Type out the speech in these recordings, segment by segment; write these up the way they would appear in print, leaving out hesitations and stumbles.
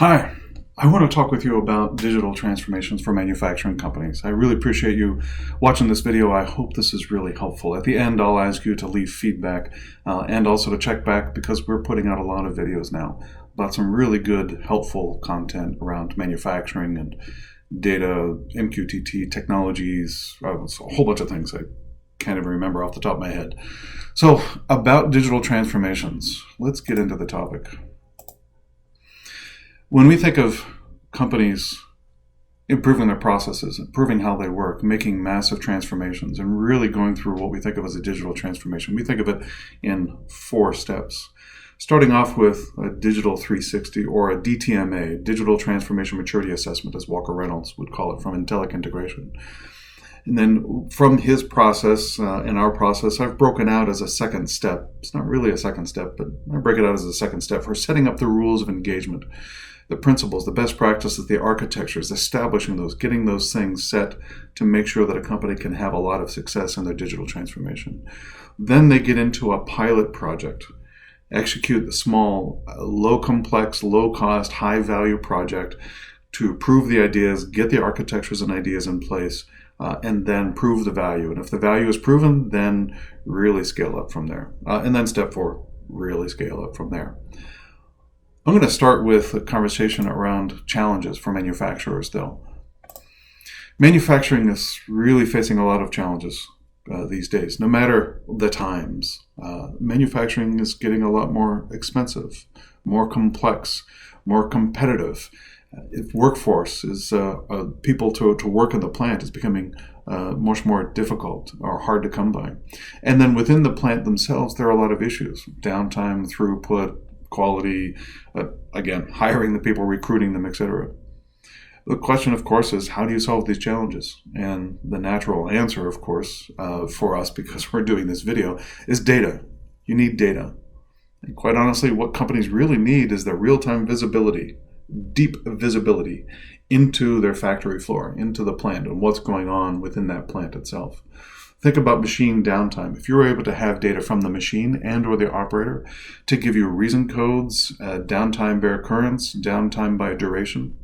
Hi, I want to talk with you about digital transformations for manufacturing companies. I really appreciate you watching this video. I hope this is really helpful. At the end, I'll ask you to leave feedback and also to check back because we're putting out a lot of videos now about some really good, helpful content around manufacturing and data, MQTT technologies, a whole bunch of things I can't even remember off the top of my head. So, about digital transformations, let's get into the topic. When we think of companies improving their processes, improving how they work, making massive transformations, and really going through what we think of as a digital transformation, we think of it in 4 steps. Starting off with a digital 360 or a DTMA, Digital Transformation Maturity Assessment, as Walker Reynolds would call it, from Intellic Integration. And then from his process and our process, I've broken out as a second step. It's not really a second step, but I break it out as a second step for setting up the rules of engagement, the principles, the best practices, the architectures, establishing those, getting those things set to make sure that a company can have a lot of success in their digital transformation. Then they get into a pilot project, execute the small, low complex, low cost, high value project to prove the ideas, get the architectures and ideas in place, and then prove the value. And if the value is proven, then really scale up from there. And then step 4, really scale up from there. I'm going to start with a conversation around challenges for manufacturers, though. Manufacturing is really facing a lot of challenges these days, no matter the times. Manufacturing is getting a lot more expensive, more complex, more competitive. If workforce is people to work in the plant is becoming much more difficult or hard to come by. And then within the plant themselves, there are a lot of issues: downtime, throughput, quality, again, hiring the people, recruiting them, etc. The question, of course, is how do you solve these challenges? And the natural answer, of course, for us, because we're doing this video, is data. You need data. And quite honestly, what companies really need is the real-time visibility, deep visibility into their factory floor, into the plant, and what's going on within that plant itself. Think about machine downtime. If you're able to have data from the machine and or the operator to give you reason codes, downtime by occurrence, downtime by duration,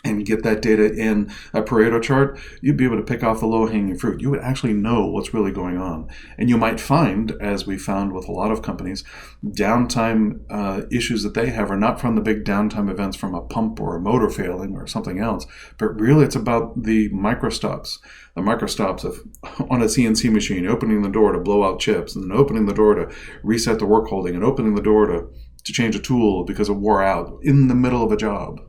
and get that data in a Pareto chart, you'd be able to pick off the low-hanging fruit. You would actually know what's really going on. And you might find, as we found with a lot of companies, downtime issues that they have are not from the big downtime events from a pump or a motor failing or something else, but really it's about the microstops. The microstops of on a CNC machine, opening the door to blow out chips, and then opening the door to reset the work holding, and opening the door to change a tool because it wore out in the middle of a job.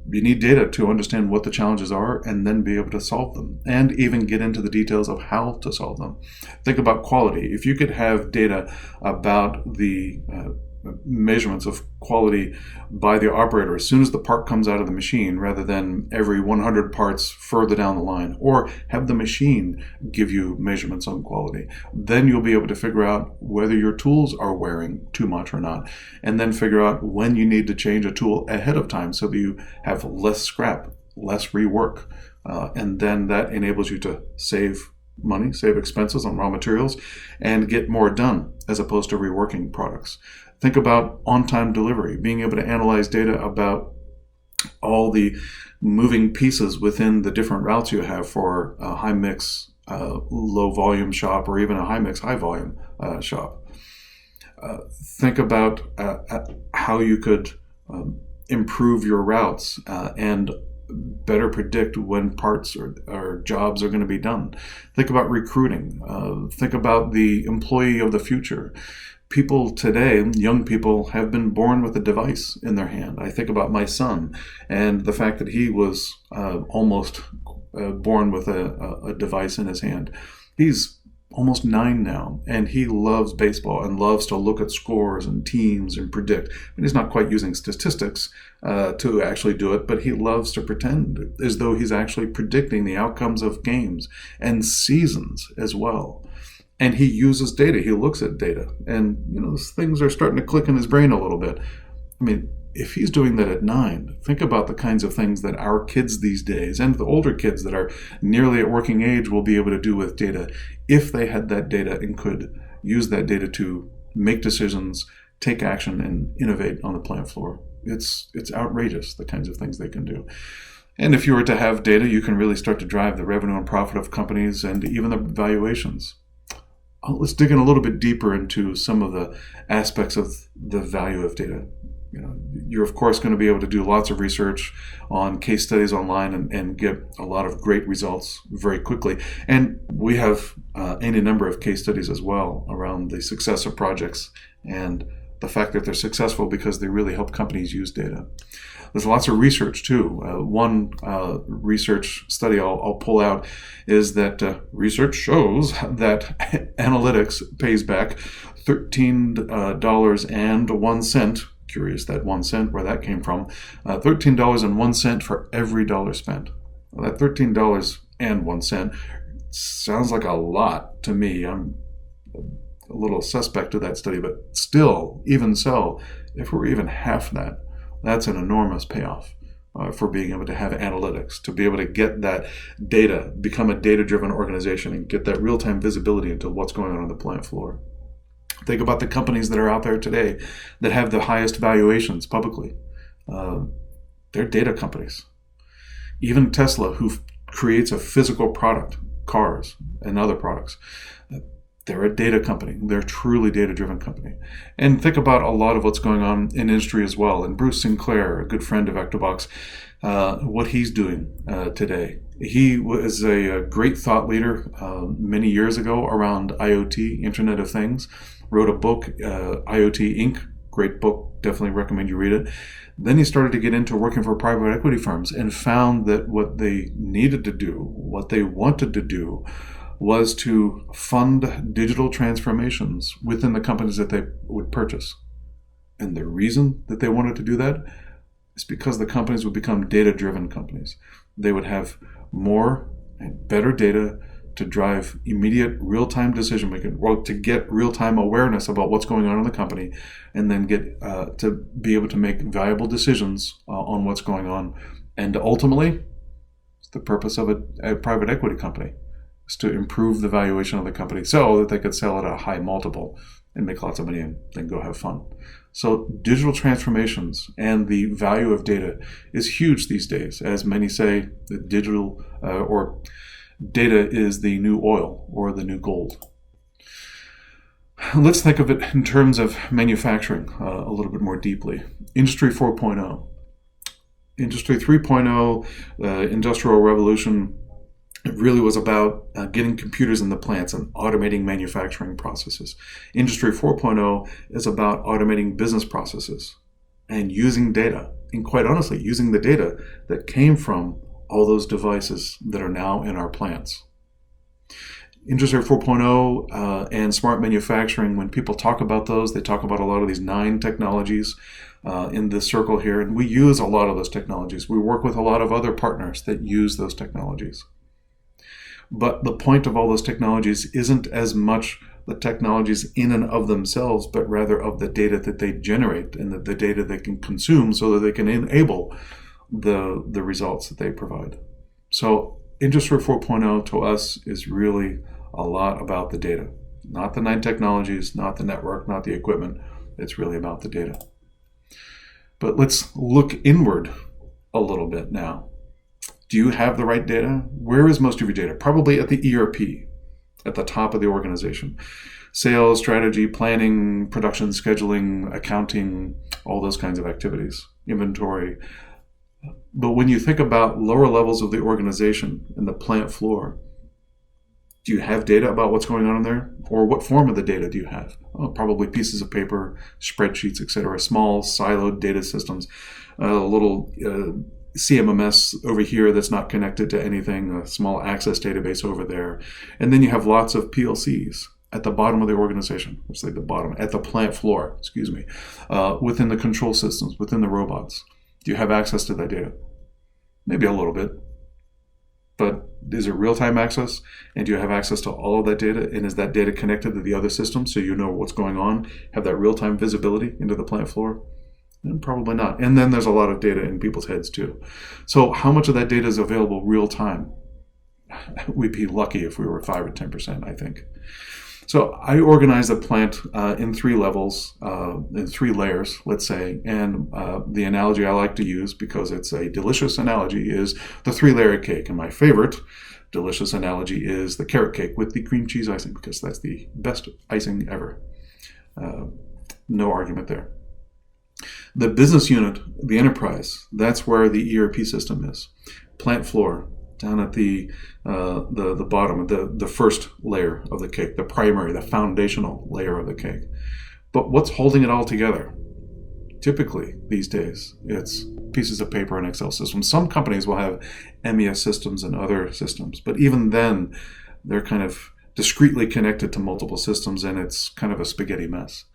You need data to understand what the challenges are and then be able to solve them, and even get into the details of how to solve them. Think about quality. If you could have data about the measurements of quality by the operator as soon as the part comes out of the machine, rather than every 100 parts further down the line, or have the machine give you measurements on quality, then you'll be able to figure out whether your tools are wearing too much or not, and then figure out when you need to change a tool ahead of time so that you have less scrap, less rework, and then that enables you to save money, save expenses on raw materials, and get more done as opposed to reworking products. Think about on-time delivery, being able to analyze data about all the moving pieces within the different routes you have for a high-mix, low-volume shop, or even a high-mix, high-volume shop. Think about how you could improve your routes and better predict when parts or jobs are going to be done. Think about recruiting. Think about the employee of the future. People today, young people, have been born with a device in their hand. I think about my son and the fact that he was almost born with a device in his hand. He's almost 9 now, and he loves baseball and loves to look at scores and teams and predict. And he's not quite using statistics to actually do it, but he loves to pretend as though he's actually predicting the outcomes of games and seasons as well. And he uses data. He looks at data. And, things are starting to click in his brain a little bit. I mean, if he's doing that at 9, think about the kinds of things that our kids these days and the older kids that are nearly at working age will be able to do with data if they had that data and could use that data to make decisions, take action and innovate on the plant floor. It's outrageous, the kinds of things they can do. And if you were to have data, you can really start to drive the revenue and profit of companies and even the valuations. Let's dig in a little bit deeper into some of the aspects of the value of data. You're of course going to be able to do lots of research on case studies online and get a lot of great results very quickly. And we have any number of case studies as well around the success of projects and the fact that they're successful because they really help companies use data. There's lots of research too. One research study I'll pull out is that research shows that analytics pays back $13.01. Curious that 1 cent, where that came from. $13.01 for every dollar spent. Well, that $13.01 sounds like a lot to me. I'm a little suspect of that study, but still, even so, if we're even half that, that's an enormous payoff for being able to have analytics, to be able to get that data, become a data-driven organization, and get that real-time visibility into what's going on the plant floor. Think about the companies that are out there today that have the highest valuations publicly. They're data companies. Even Tesla, who creates a physical product, cars and other products, they're a data company. They're a truly data-driven company. And think about a lot of what's going on in industry as well. And Bruce Sinclair, a good friend of Ectobox, what he's doing today. He was a great thought leader many years ago around IoT, Internet of Things. Wrote a book, IoT Inc., great book, definitely recommend you read it. Then he started to get into working for private equity firms and found that what they needed to do, what they wanted to do, was to fund digital transformations within the companies that they would purchase. And the reason that they wanted to do that is because the companies would become data-driven companies. They would have more and better data to drive immediate real-time decision-making, or to get real-time awareness about what's going on in the company, and then get to be able to make valuable decisions on what's going on. And ultimately, it's the purpose of a private equity company, is to improve the valuation of the company so that they could sell at a high multiple and make lots of money and then go have fun. So digital transformations and the value of data is huge these days. As many say, that digital or data is the new oil or the new gold. Let's think of it in terms of manufacturing a little bit more deeply. Industry 4.0. Industry 3.0, Industrial Revolution, it really was about getting computers in the plants and automating manufacturing processes. Industry 4.0 is about automating business processes and using data, and quite honestly, using the data that came from all those devices that are now in our plants. Industry 4.0 and smart manufacturing, when people talk about those, they talk about a lot of these 9 technologies in this circle here, and we use a lot of those technologies. We work with a lot of other partners that use those technologies. But the point of all those technologies isn't as much the technologies in and of themselves, but rather of the data that they generate and the data they can consume so that they can enable the results that they provide. So Industry 4.0 to us is really a lot about the data. Not the 9 technologies, not the network, not the equipment. It's really about the data. But let's look inward a little bit now. Do you have the right data? Where is most of your data? Probably at the ERP, at the top of the organization. Sales, strategy, planning, production, scheduling, accounting, all those kinds of activities, inventory. But when you think about lower levels of the organization and the plant floor, do you have data about what's going on in there? Or what form of the data do you have? Oh, probably pieces of paper, spreadsheets, etc. Small siloed data systems, little CMMS over here that's not connected to anything, a small access database over there. And then you have lots of PLCs at the bottom of the organization, let's say the bottom, at the plant floor, within the control systems, within the robots. Do you have access to that data? Maybe a little bit. But is it real-time access? And do you have access to all of that data? And is that data connected to the other systems so you know what's going on? Have that real-time visibility into the plant floor? And probably not. And then there's a lot of data in people's heads too. So how much of that data is available real-time? we'd be lucky if we were 5 or 10%, I think. So I organize the plant in 3 levels, in 3 layers, let's say. And the analogy I like to use, because it's a delicious analogy, is the 3-layer cake. And my favorite delicious analogy is the carrot cake with the cream cheese icing, because that's the best icing ever. No argument there. The business unit, the enterprise, that's where the ERP system is. Plant floor, down at the bottom, the first layer of the cake, the primary, the foundational layer of the cake. But what's holding it all together? Typically, these days, it's pieces of paper and Excel systems. Some companies will have MES systems and other systems, but even then, they're kind of discretely connected to multiple systems, and it's kind of a spaghetti mess.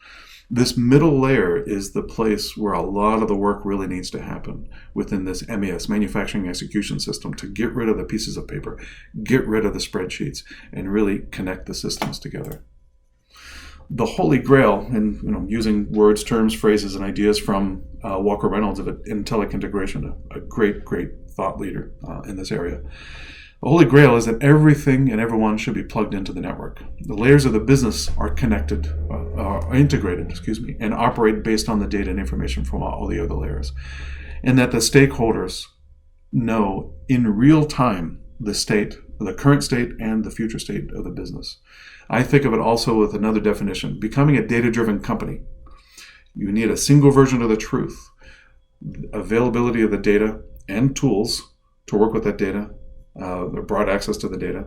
This middle layer is the place where a lot of the work really needs to happen within this MES, manufacturing execution system, to get rid of the pieces of paper, get rid of the spreadsheets, and really connect the systems together. The Holy Grail, and using words, terms, phrases, and ideas from Walker Reynolds of Intellic Integration, a great thought leader in this area. The Holy Grail is that everything and everyone should be plugged into the network. The layers of the business are connected, integrated, and operate based on the data and information from all the other layers. And that the stakeholders know in real time the current state and the future state of the business. I think of it also with another definition: becoming a data-driven company. You need a single version of the truth, availability of the data and tools to work with that data, broad access to the data.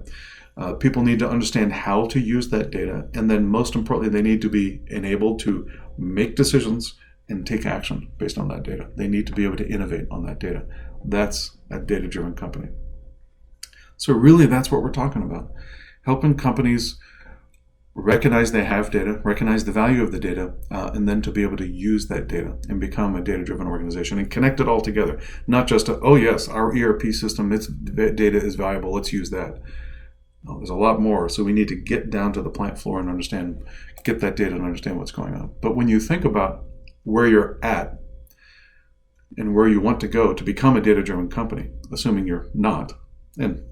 People need to understand how to use that data, and then most importantly, they need to be enabled to make decisions and take action based on that data. They need to be able to innovate on that data. That's a data-driven company. So really, that's what we're talking about: helping companies recognize they have data, recognize the value of the data, and then to be able to use that data and become a data-driven organization and connect it all together. Not just oh yes, our ERP system, its data is valuable, let's use that. No, there's a lot more. So we need to get down to the plant floor and get that data and understand what's going on. But when you think about where you're at and where you want to go to become a data-driven company, assuming you're not, and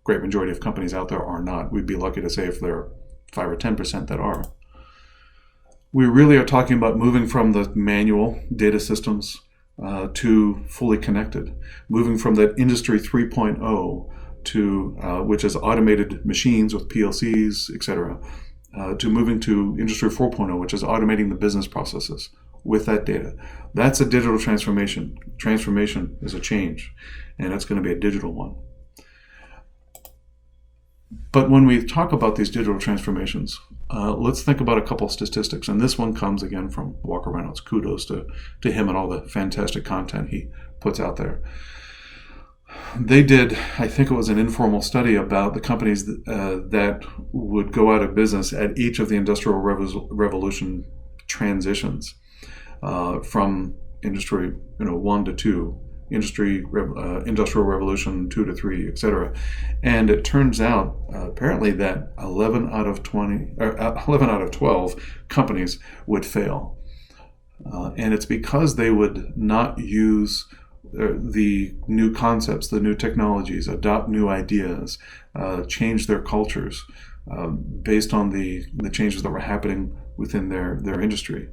great majority of companies out there are not, we'd be lucky to say if they're 5 or 10% that are. We really are talking about moving from the manual data systems to fully connected, moving from that Industry 3.0 to which is automated machines with PLCs, etc., to moving to Industry 4.0, which is automating the business processes with that data. That's a digital transformation. Transformation is a change, and it's going to be a digital one. But when we talk about these digital transformations, let's think about a couple statistics. And this one comes again from Walker Reynolds. Kudos to him and all the fantastic content he puts out there. They did, I think it was an informal study about the companies that would go out of business at each of the Industrial Revolution transitions from Industry 1 to 2. Industrial Revolution 2 to 3, etc. And it turns out apparently that 11 out of 12 companies would fail. And it's because they would not use the new concepts, the new technologies, adopt new ideas, change their cultures based on the changes that were happening within their industry.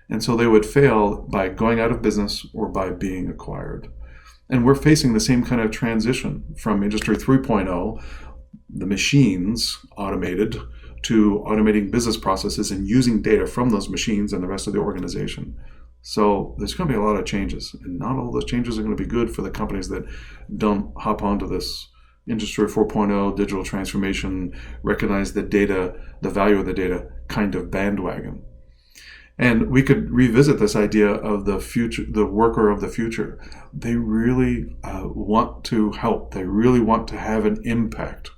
And so they would fail by going out of business or by being acquired. And we're facing the same kind of transition from Industry 3.0, the machines automated, to automating business processes and using data from those machines and the rest of the organization. So there's going to be a lot of changes, and not all those changes are going to be good for the companies that don't hop onto this Industry 4.0 digital transformation, recognize the data, the value of the data kind of bandwagon. And we could revisit this idea of the future, the worker of the future. They really want to help. They really want to have an impact.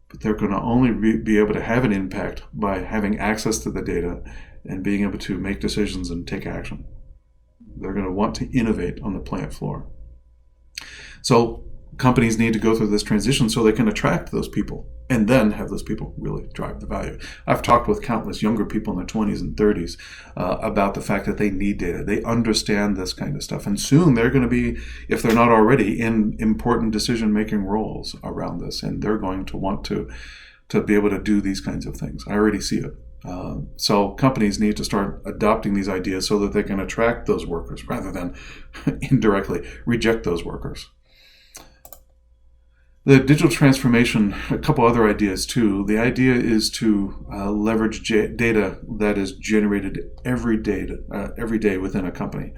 But they're going to only be able to have an impact by having access to the data and being able to make decisions and take action. They're going to want to innovate on the plant floor. So companies need to go through this transition so they can attract those people and then have those people really drive the value. I've talked with countless younger people in their 20s and 30s about the fact that they need data. They understand this kind of stuff. And soon they're going to be, if they're not already, in important decision-making roles around this. And they're going to want to be able to do these kinds of things. I already see it. So companies need to start adopting these ideas so that they can attract those workers rather than indirectly reject those workers. The digital transformation, a couple other ideas too. The idea is to leverage data that is generated every day within a company,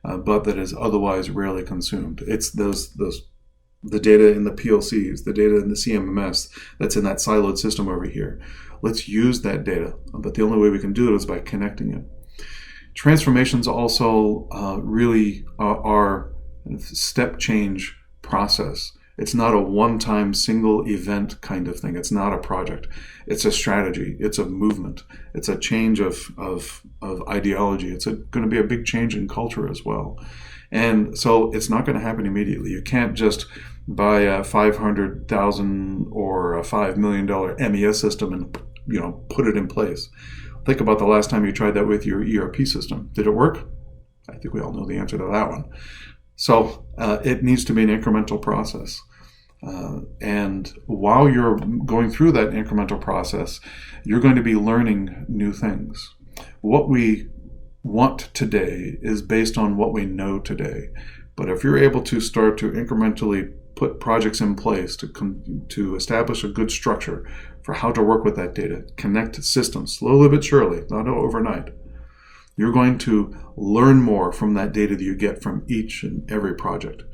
but that is otherwise rarely consumed. It's the data in the PLCs, the data in the CMMS that's in that siloed system over here. Let's use that data, but the only way we can do it is by connecting it. Transformations also really are a step change process. It's not a one-time single event kind of thing. It's not a project. It's a strategy. It's a movement. It's a change of ideology. It's going to be a big change in culture as well. And so it's not going to happen immediately. You can't just buy a $500,000 or a $5 million MES system and put it in place. Think about the last time you tried that with your ERP system. Did it work? I think we all know the answer to that one. So it needs to be an incremental process. And while you're going through that incremental process, you're going to be learning new things. What we want today is based on what we know today. But if you're able to start to incrementally put projects in place to establish a good structure for how to work with that data, connect systems slowly but surely, not overnight, you're going to learn more from that data that you get from each and every project.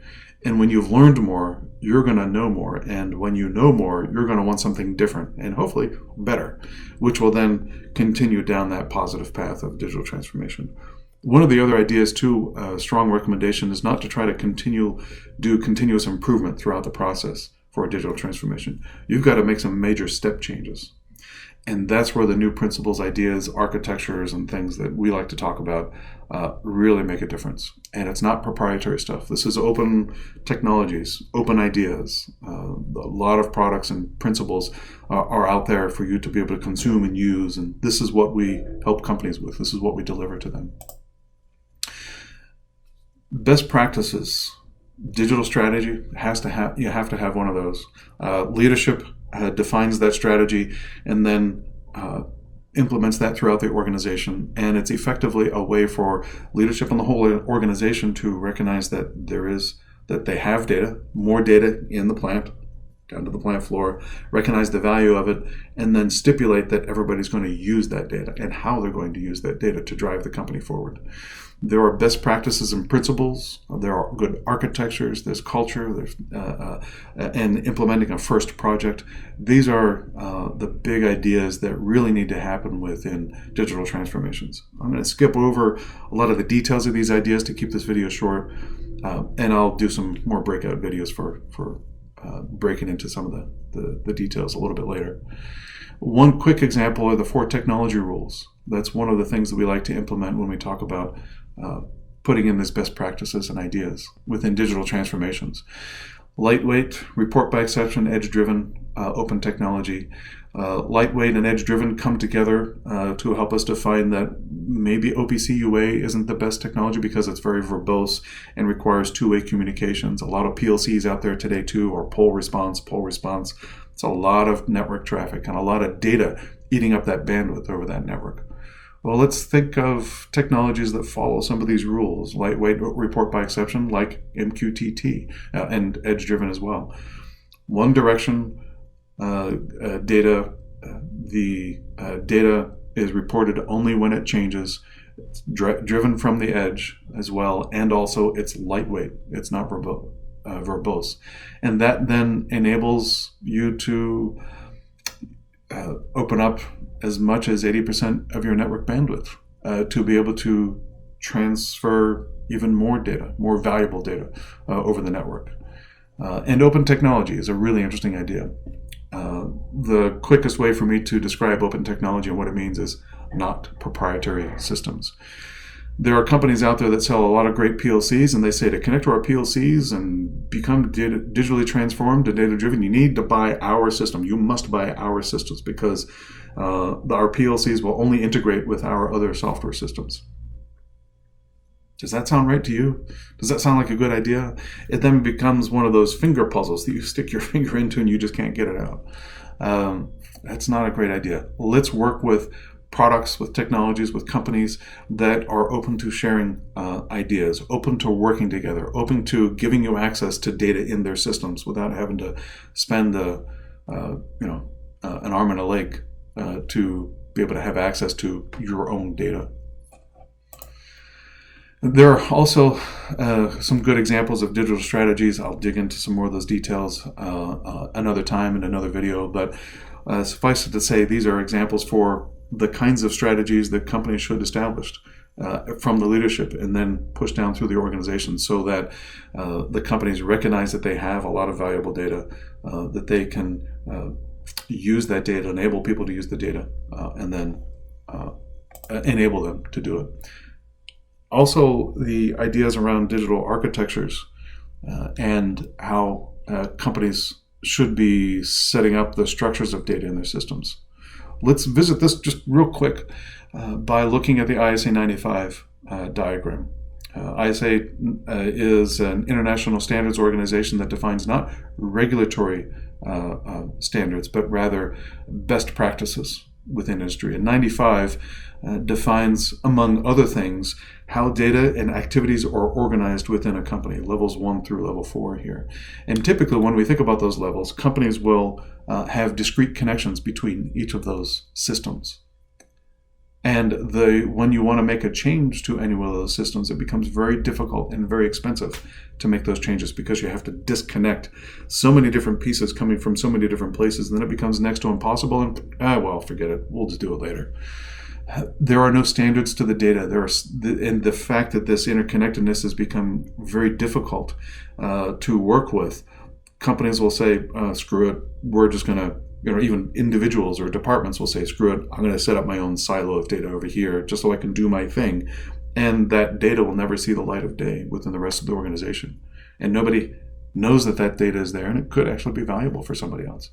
And when you've learned more, you're going to know more. And when you know more, you're going to want something different and hopefully better, which will then continue down that positive path of digital transformation. One of the other ideas, too, a strong recommendation, is not to try to do continuous improvement throughout the process for a digital transformation. You've got to make some major step changes. And that's where the new principles, ideas, architectures, and things that we like to talk about really make a difference. And it's not proprietary stuff. This is open technologies, open ideas. A lot of products and principles are out there for you to be able to consume and use. And this is what we help companies with. This is what we deliver to them. Best practices. Digital strategy you have to have one of those. Leadership defines that strategy and then implements that throughout the organization. And it's effectively a way for leadership and the whole organization to recognize that they have data, more data in the plant, down to the plant floor, recognize the value of it, and then stipulate that everybody's going to use that data and how they're going to use that data to drive the company forward. There are best practices and principles. There are good architectures. There's culture. There's and implementing a first project. These are the big ideas that really need to happen within digital transformations. I'm going to skip over a lot of the details of these ideas to keep this video short, and I'll do some more breakout videos for breaking into some of the details a little bit later. One quick example are the 4 technology rules. That's one of the things that we like to implement when we talk about putting in these best practices and ideas within digital transformations. Lightweight, report by exception, edge-driven, open technology. Lightweight and edge-driven come together to help us define that maybe OPC UA isn't the best technology because it's very verbose and requires two-way communications. A lot of PLCs out there today too, or pull response. It's a lot of network traffic and a lot of data eating up that bandwidth over that network. Well, let's think of technologies that follow some of these rules. Lightweight, report by exception, like MQTT, and edge-driven as well. One direction data, the data is reported only when it changes. It's driven from the edge as well, and also it's lightweight. It's not verbose. And that then enables you to open up as much as 80% of your network bandwidth to be able to transfer even more data, more valuable data over the network. And open technology is a really interesting idea. The quickest way for me to describe open technology and what it means is not proprietary systems. There are companies out there that sell a lot of great PLCs, and they say to connect to our PLCs and become digitally transformed and data-driven, you need to buy our system. You must buy our systems because our PLCs will only integrate with our other software systems. Does that sound right to you? Does that sound like a good idea? It then becomes one of those finger puzzles that you stick your finger into and you just can't get it out. That's not a great idea. Let's work with products, with technologies, with companies that are open to sharing ideas, open to working together, open to giving you access to data in their systems without having to spend an arm and a leg to be able to have access to your own data. There are also some good examples of digital strategies. I'll dig into some more of those details another time in another video, but suffice it to say, these are examples for the kinds of strategies that companies should establish from the leadership and then push down through the organization so that the companies recognize that they have a lot of valuable data, that they can use that data, enable people to use the data, and then enable them to do it. Also, the ideas around digital architectures and how companies should be setting up the structures of data in their systems. Let's visit this just real quick by looking at the ISA 95 diagram. ISA is an international standards organization that defines not regulatory standards, but rather best practices within industry. And 95 defines, among other things, how data and activities are organized within a company, levels 1 through level 4 here. And typically when we think about those levels, companies will have discrete connections between each of those systems. And when you want to make a change to any one of those systems, it becomes very difficult and very expensive to make those changes because you have to disconnect so many different pieces coming from so many different places, and then it becomes next to impossible, and forget it, we'll just do it later. There are no standards to the data. And the fact that this interconnectedness has become very difficult to work with, companies will say, screw it, we're just going to, even individuals or departments will say, screw it, I'm going to set up my own silo of data over here just so I can do my thing. And that data will never see the light of day within the rest of the organization. And nobody knows that that data is there, and it could actually be valuable for somebody else.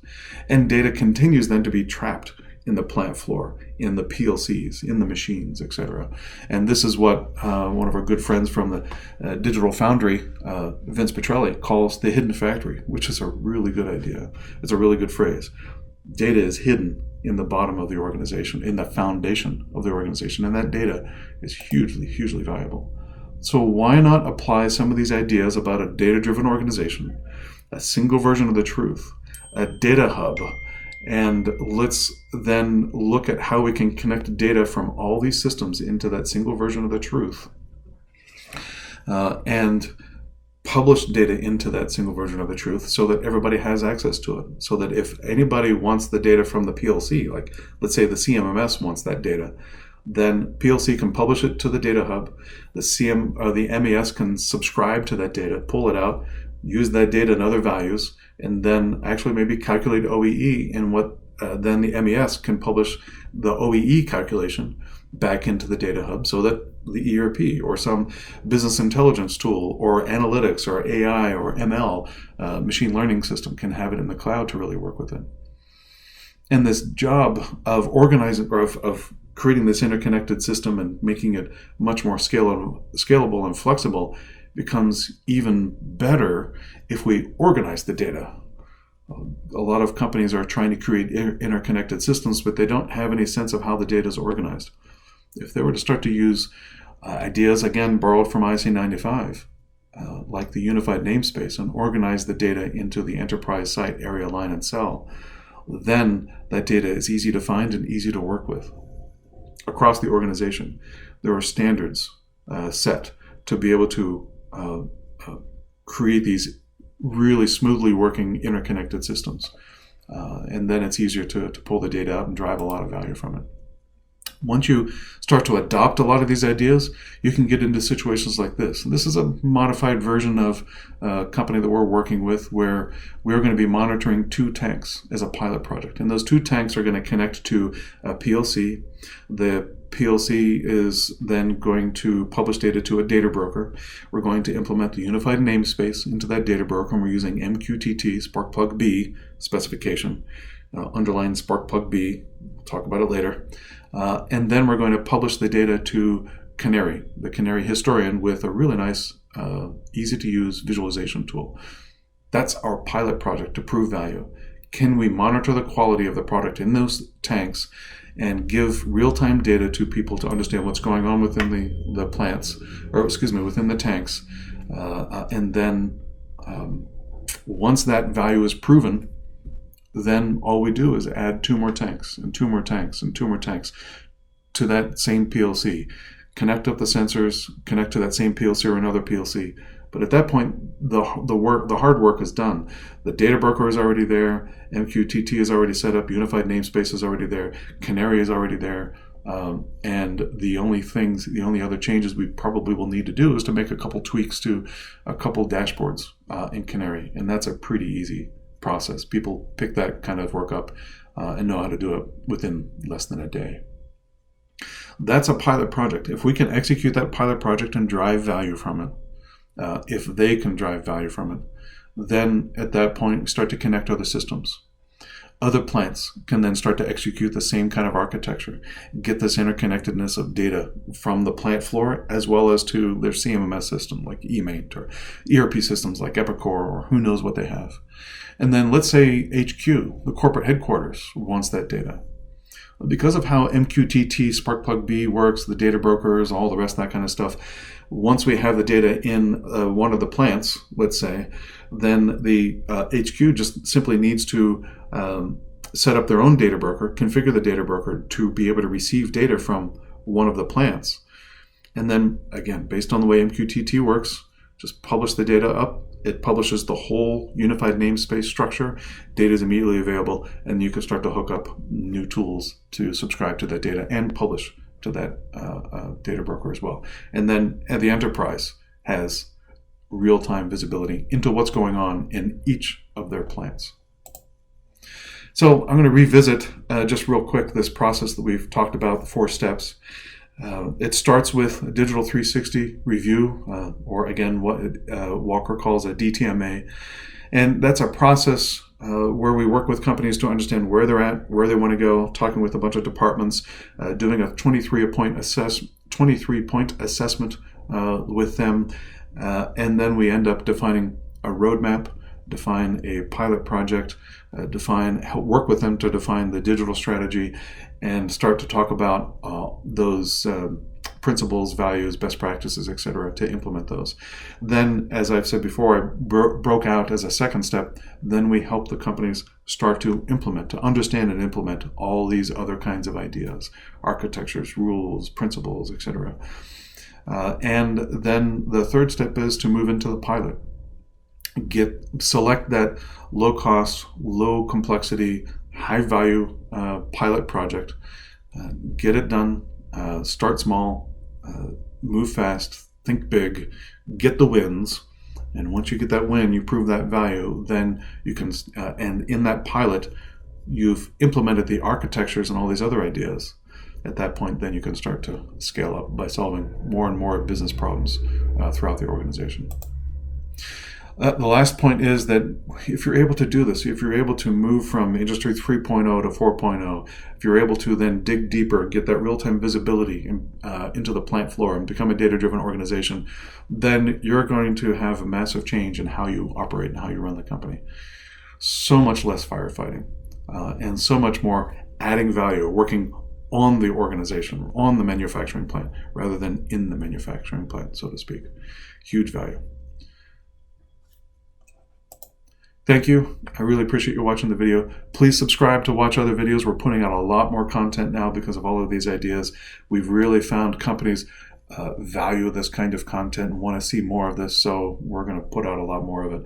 And data continues then to be trapped in the plant floor, in the PLCs, in the machines, etc. And this is what one of our good friends from the Digital Foundry, Vince Petrelli, calls the hidden factory, which is a really good idea. It's a really good phrase. Data is hidden in the bottom of the organization, in the foundation of the organization, and that data is hugely, hugely valuable. So why not apply some of these ideas about a data-driven organization, a single version of the truth, a data hub, and let's then look at how we can connect data from all these systems into that single version of the truth and publish data into that single version of the truth so that everybody has access to it. So that if anybody wants the data from the PLC, like let's say the CMMS wants that data, then PLC can publish it to the data hub. The MES can subscribe to that data, pull it out, use that data and other values, and then actually maybe calculate OEE, and what then the MES can publish the OEE calculation back into the data hub so that the ERP or some business intelligence tool or analytics or AI or ML machine learning system can have it in the cloud to really work with it. And this job of organizing or of creating this interconnected system and making it much more scalable and flexible becomes even better if we organize the data. A lot of companies are trying to create interconnected systems, but they don't have any sense of how the data is organized. If they were to start to use ideas, again, borrowed from ISA 95, like the unified namespace, and organize the data into the enterprise site, area, line, and cell, then that data is easy to find and easy to work with. Across the organization, there are standards set to be able to create these really smoothly working interconnected systems. And then it's easier to pull the data out and drive a lot of value from it. Once you start to adopt a lot of these ideas, you can get into situations like this. And this is a modified version of a company that we're working with where we're going to be monitoring 2 tanks as a pilot project. And those 2 tanks are going to connect to a PLC. The PLC is then going to publish data to a data broker. We're going to implement the unified namespace into that data broker, and we're using MQTT Sparkplug B specification. Underline Sparkplug B. We'll talk about it later. And then we're going to publish the data to Canary, the Canary historian, with a really nice, easy-to-use visualization tool. That's our pilot project to prove value. Can we monitor the quality of the product in those tanks and give real-time data to people to understand what's going on within the plants, or excuse me, within the tanks? And then once that value is proven, then all we do is add 2 more tanks and 2 more tanks and 2 more tanks to that same PLC. Connect up the sensors, connect to that same PLC or another PLC. But at that point, the hard work is done. The data broker is already there. MQTT is already set up. Unified namespace is already there. Canary is already there. And the only other changes we probably will need to do is to make a couple tweaks to a couple dashboards in Canary. And that's a pretty easy process. People pick that kind of work up and know how to do it within less than a day. That's a pilot project. If we can execute that pilot project and drive value from it, if they can drive value from it, then at that point we start to connect other systems. Other plants can then start to execute the same kind of architecture, get this interconnectedness of data from the plant floor as well as to their CMMS system like eMaint or ERP systems like Epicor or who knows what they have. And then let's say HQ, the corporate headquarters, wants that data. Because of how MQTT Sparkplug B works, the data brokers, all the rest of that kind of stuff, once we have the data in one of the plants, let's say, then the HQ just simply needs to set up their own data broker, configure the data broker to be able to receive data from one of the plants. And then, again, based on the way MQTT works, just publish the data up. It publishes the whole unified namespace structure. Data is immediately available, and you can start to hook up new tools to subscribe to that data and publish to that data broker as well. And then the enterprise has real-time visibility into what's going on in each of their plants. So I'm going to revisit just real quick this process that we've talked about, the 4 steps. It starts with a digital 360 review, or again, what Walker calls a DTMA. And that's a process where we work with companies to understand where they're at, where they want to go, talking with a bunch of departments, doing a 23-point assessment with them. And then we end up defining a roadmap, define a pilot project, work with them to define the digital strategy, and start to talk about those principles, values, best practices, etc., to implement those. Then, as I've said before, I broke out as a second step, then we help the companies start to implement, to understand and implement all these other kinds of ideas, architectures, rules, principles, etc. And then the third step is to move into the pilot. Select that low cost, low complexity, high value pilot project, get it done, start small, move fast, think big, get the wins, and once you get that win, you prove that value, then you can, and in that pilot, you've implemented the architectures and all these other ideas. At that point, then you can start to scale up by solving more and more business problems throughout the organization. The last point is that if you're able to do this, if you're able to move from Industry 3.0 to 4.0, if you're able to then dig deeper, get that real-time visibility into the plant floor and become a data-driven organization, then you're going to have a massive change in how you operate and how you run the company. So much less firefighting and so much more adding value, working on the organization, on the manufacturing plant, rather than in the manufacturing plant, so to speak. Huge value. Thank you. I really appreciate you watching the video. Please subscribe to watch other videos. We're putting out a lot more content now because of all of these ideas. We've really found companies value this kind of content and want to see more of this, so we're going to put out a lot more of it.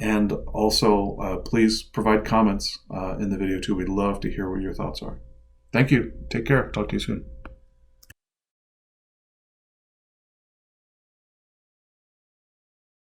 And also, please provide comments in the video too. We'd love to hear what your thoughts are. Thank you. Take care. Talk to you soon.